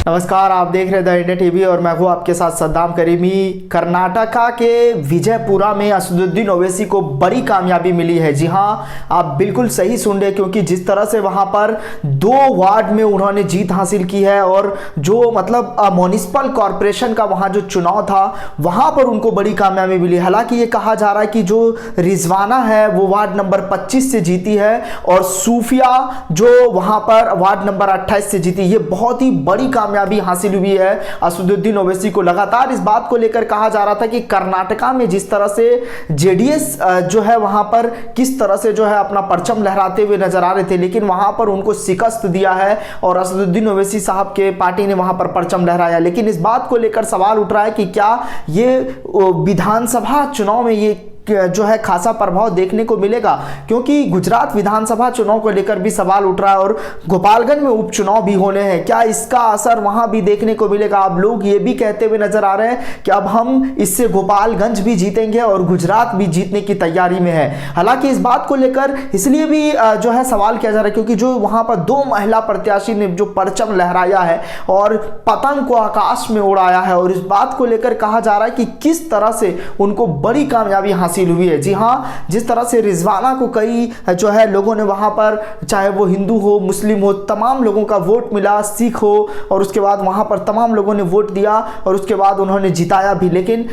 नमस्कार, आप देख रहे हैं द इंडिया टीवी और मैं हूं आपके साथ सद्दाम करीमी। कर्नाटका के विजयपुरा में असदुद्दीन ओवैसी को बड़ी कामयाबी मिली है। जी हां, आप बिल्कुल सही सुन रहे, क्योंकि जिस तरह से वहां पर 2 वार्ड में उन्होंने जीत हासिल की है और जो मतलब म्युनिसिपल कॉरपोरेशन का वहां जो चुनाव था वहां पर उनको बड़ी कामयाबी मिली। हालांकि ये कहा जा रहा है कि जो रिजवाना है वो वार्ड नंबर 25 से जीती है और सूफिया जो वहां पर वार्ड नंबर 28 से जीती। ये बहुत ही बड़ी कामयाबी हासिल हुई है असदुद्दीन ओवैसी को। लगातार इस बात को लेकर कहा जा रहा था कि कर्नाटका में जिस तरह से जेडीएस जो है वहां पर किस तरह से जो है अपना परचम लहराते हुए नजर आ रहे थे, लेकिन वहां पर उनको शिकस्त दिया है और असदुद्दीन ओवैसी साहब के पार्टी ने वहां पर परचम लहराया। लेकिन इस बात को लेकर सवाल उठ रहा है कि क्या ये विधानसभा चुनाव में ये जो है खासा प्रभाव देखने को मिलेगा, क्योंकि गुजरात विधानसभा चुनाव को लेकर भी सवाल उठ रहा है और गोपालगंज में उपचुनाव भी होने हैं। क्या इसका असर वहां भी देखने को मिलेगा? अब लोग ये भी कहते हुए नजर आ रहे हैं कि अब हम इससे गोपालगंज भी जीतेंगे और गुजरात भी जीतने की तैयारी में है। हालांकि इस बात को लेकर इसलिए भी जो है सवाल किया जा रहा है क्योंकि जो वहां पर 2 महिला प्रत्याशी ने जो परचम लहराया है और पतंग को आकाश में उड़ाया है, और इस बात को लेकर कहा जा रहा है कि किस तरह से उनको बड़ी कामयाबी हासिल हुई है। जी हां, जिस तरह से रिजवाना को कई जो है लोगों ने वहां पर, चाहे वो हिंदू हो मुस्लिम हो, तमाम लोगों का वोट मिला, सिख हो, और उसके बाद वहां पर तमाम लोगों ने वोट दिया और उसके बाद उन्होंने जिताया भी। लेकिन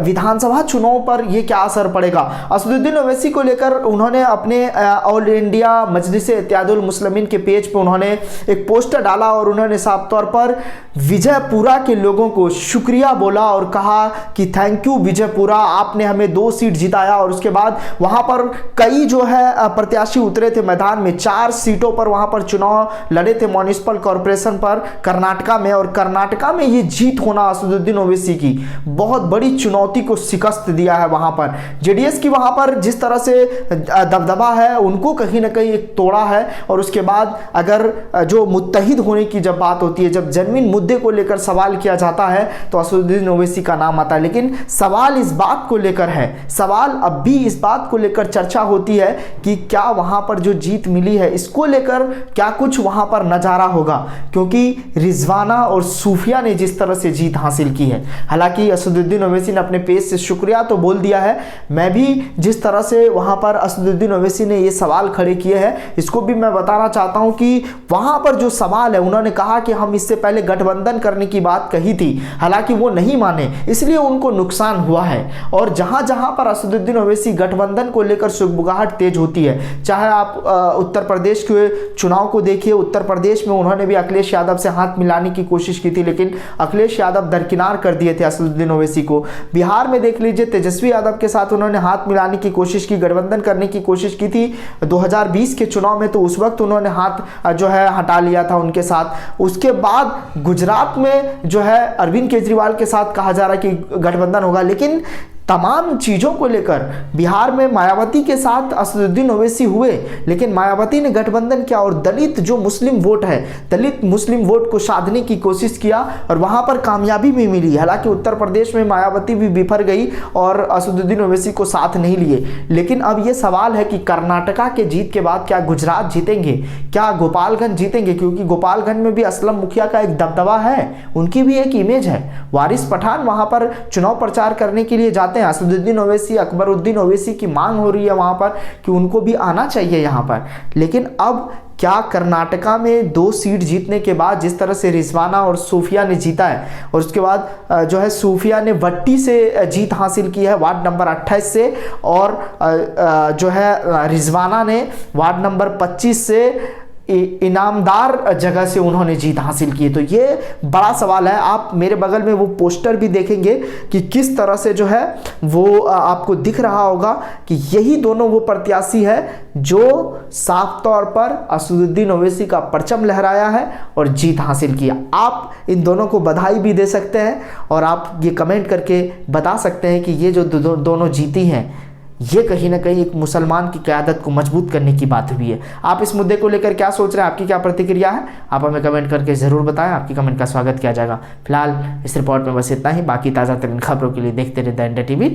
विधानसभा चुनाव पर यह क्या असर पड़ेगा? असदुद्दीन ओवैसी को लेकर उन्होंने अपने ऑल इंडिया मजलिस इत्तेहादुल मुस्लिमीन के पेज पर उन्होंने एक पोस्टर डाला और उन्होंने साफ तौर पर विजयपुरा के लोगों को शुक्रिया बोला और कहा कि थैंक यू विजयपुरा, आपने हमें 2 सीट जिताया। और उसके बाद वहां पर कई जो है प्रत्याशी उतरे थे मैदान में, 4 सीटों पर वहां पर चुनाव लड़े थे म्युनिसिपल कॉरपोरेशन पर कर्नाटका में, और कर्नाटका में ये जीत होना असदुद्दीन ओवैसी की बहुत बड़ी चुनौती को शिकस्त दिया है। वहां पर जेडीएस की वहां पर जिस तरह से दबदबा है उनको कहीं ना कहीं एक तोड़ा है। और उसके बाद अगर जो मुत्तहिद होने की जब बात होती है, जब जन्मीन मुद्दे को लेकर सवाल किया जाता है तो असदुद्दीन ओवैसी का नाम आता है। लेकिन सवाल इस बात को लेकर है, सवाल अब भी इस बात को लेकर चर्चा होती है कि क्या वहां पर जो जीत मिली है इसको लेकर क्या कुछ वहां पर नजारा होगा, क्योंकि रिजवाना और सूफिया ने जिस तरह से जीत हासिल की है। हालांकि असदुद्दीन ओवैसी ने अपने पेज से शुक्रिया तो बोल दिया है, मैं भी जिस तरह से वहां पर असदुद्दीन ओवैसी ने ये सवाल खड़े किए हैं इसको भी मैं बताना चाहता हूं कि वहां पर जो सवाल है, उन्होंने कहा कि हम इससे पहले गठबंधन करने की बात कही थी, हालांकि वो नहीं माने, इसलिए उनको नुकसान हुआ है। और जहां जहां पर असदुद्दीन ओवैसी गठबंधन को लेकर सुगबुगाहट तेज होती है, चाहे आप उत्तर प्रदेश के चुनाव को देखिए, उत्तर प्रदेश में उन्होंने भी अखिलेश यादव से हाथ मिलाने की कोशिश की थी, लेकिन अखिलेश यादव दरकिनार कर दिए थे असदुद्दीन ओवैसी को। बिहार में देख लीजिए, तेजस्वी यादव के साथ उन्होंने हाथ मिलाने की कोशिश की, गठबंधन करने की कोशिश की थी 2020 के चुनाव में, तो उस वक्त उन्होंने हाथ जो है हटा लिया था उनके साथ। उसके बाद गुजरात में जो है अरविंद केजरीवाल के साथ कहा जा रहा है कि गठबंधन होगा, लेकिन तमाम चीज़ों को लेकर बिहार में मायावती के साथ असदुद्दीन ओवैसी हुए, लेकिन मायावती ने गठबंधन किया और दलित जो मुस्लिम वोट है, दलित मुस्लिम वोट को साधने की कोशिश किया और वहां पर कामयाबी भी मिली। हालांकि उत्तर प्रदेश में मायावती भी बिफर गई और असदुद्दीन ओवैसी को साथ नहीं लिए। लेकिन अब यह सवाल है कि कर्नाटका के जीत के बाद क्या गुजरात जीतेंगे, क्या गोपालगंज जीतेंगे, क्योंकि गोपालगंज में भी असलम मुखिया का एक दबदबा है, उनकी भी एक इमेज है। वारिस पठान वहां पर चुनाव प्रचार करने के लिए जाते हैं। असदुद्दीन ओवैसी, अकबरुद्दीन ओवैसी की मांग हो रही है वहां पर कि उनको भी आना चाहिए यहां पर। लेकिन अब क्या कर्नाटका में 2 सीट जीतने के बाद जिस तरह से रिजवाना और सूफिया ने जीता है, और उसके बाद जो है सूफिया ने वट्टी से जीत हासिल की है वार्ड नंबर 28 से, और जो है रिजवाना ने वार्ड नंबर 25 से इनामदार जगह से उन्होंने जीत हासिल की है। तो ये बड़ा सवाल है। आप मेरे बगल में वो पोस्टर भी देखेंगे कि किस तरह से जो है वो आपको दिख रहा होगा कि यही दोनों वो प्रत्याशी है जो साफ तौर पर असदुद्दीन ओवैसी का परचम लहराया है और जीत हासिल किया। आप इन दोनों को बधाई भी दे सकते हैं और आप ये कमेंट करके बता सकते हैं कि ये जो दोनों जीती हैं, ये कहीं ना कहीं एक मुसलमान की क़यादत को मजबूत करने की बात हुई है। आप इस मुद्दे को लेकर क्या सोच रहे हैं, आपकी क्या प्रतिक्रिया है, आप हमें कमेंट करके ज़रूर बताएं। आपकी कमेंट का स्वागत किया जाएगा। फिलहाल इस रिपोर्ट में बस इतना ही। बाकी ताज़ा तरीन खबरों के लिए देखते रहे द इंडिया टीवी।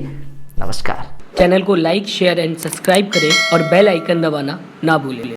नमस्कार। चैनल को लाइक, शेयर एंड सब्सक्राइब करें और बेल आइकन दबाना ना भूलें।